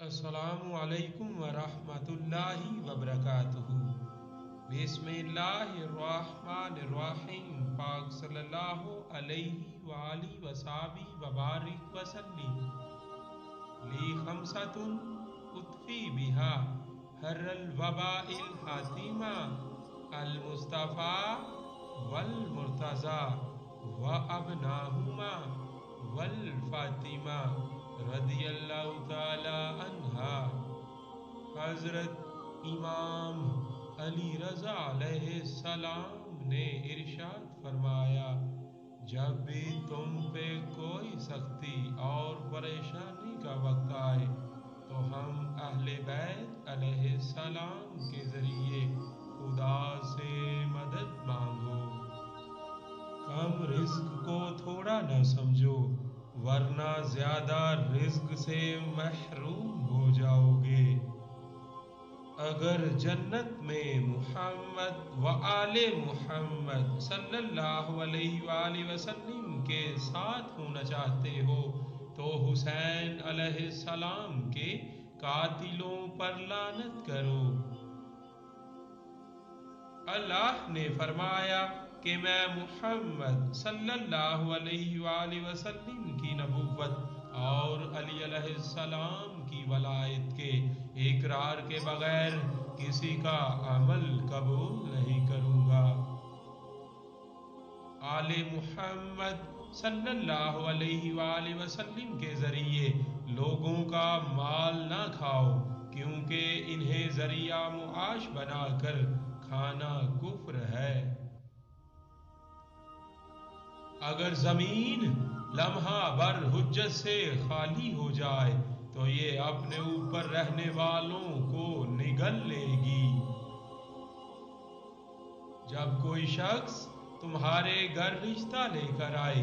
السلام علیکم ورحمۃ اللہ وبرکاتہ۔ بسم اللہ الرحمن الرحیم۔ پاک صلی اللہ علیہ وآلہ وصحبہ وبارک وسلم۔ لی خمسۃ اطفی بہا حر الوباء الحاتمہ، المصطفیٰ والمرتضیٰ وابناہما والفاطمہ رضی اللہ تعالی عنہا۔ حضرت امام علی رضا علیہ السلام نے ارشاد فرمایا، جب بھی تم پہ کوئی سختی اور پریشانی کا وقت آئے تو ہم اہل بیت علیہ السلام کے ذریعے خدا سے مدد مانگو۔ کم رزق کو تھوڑا نہ سمجھو، ورنہ زیادہ رزق سے محروم ہو جاؤ گے۔ اگر جنت میں محمد و آل محمد صلی اللہ علیہ وآلہ وسلم کے ساتھ ہونا چاہتے ہو تو حسین علیہ السلام کے قاتلوں پر لعنت کرو۔ اللہ نے فرمایا کہ میں محمد صلی اللہ علیہ وآلہ وسلم کی نبوت اور علی علیہ السلام کی ولایت کے اقرار کے بغیر کسی کا عمل قبول نہیں کروں گا۔ آل محمد صلی اللہ علیہ وآلہ وسلم کے ذریعے لوگوں کا مال نہ کھاؤ، کیونکہ انہیں ذریعہ معاش بنا کر کھانا کفر ہے۔ اگر زمین لمحہ بھر حجت سے خالی ہو جائے تو یہ اپنے اوپر رہنے والوں کو نگل لے گی۔ جب کوئی شخص تمہارے گھر رشتہ لے کر آئے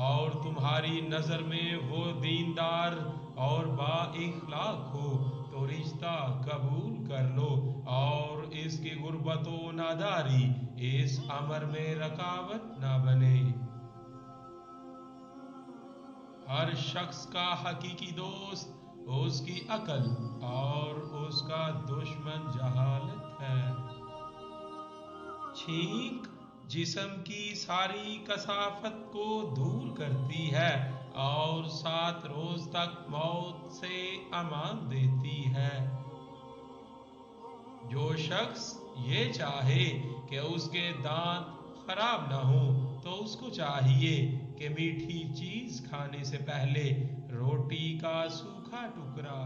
اور تمہاری نظر میں وہ دیندار اور با اخلاق ہو تو رشتہ قبول کر لو، اور اس کی غربت و ناداری اس امر میں رکاوٹ نہ بنے۔ ہر شخص کا حقیقی دوست اس کی عقل اور اس کا دشمن جہالت ہے۔ چھینک جسم کی ساری کثافت کو دور کرتی ہے اور 7 روز تک موت سے امان دیتی ہے۔ جو شخص یہ چاہے کہ اس کے دانت خراب نہ ہوں تو اس کو چاہیے کہ میٹھی چیز کھانے سے پہلے روٹی کا سوکھا ٹکڑا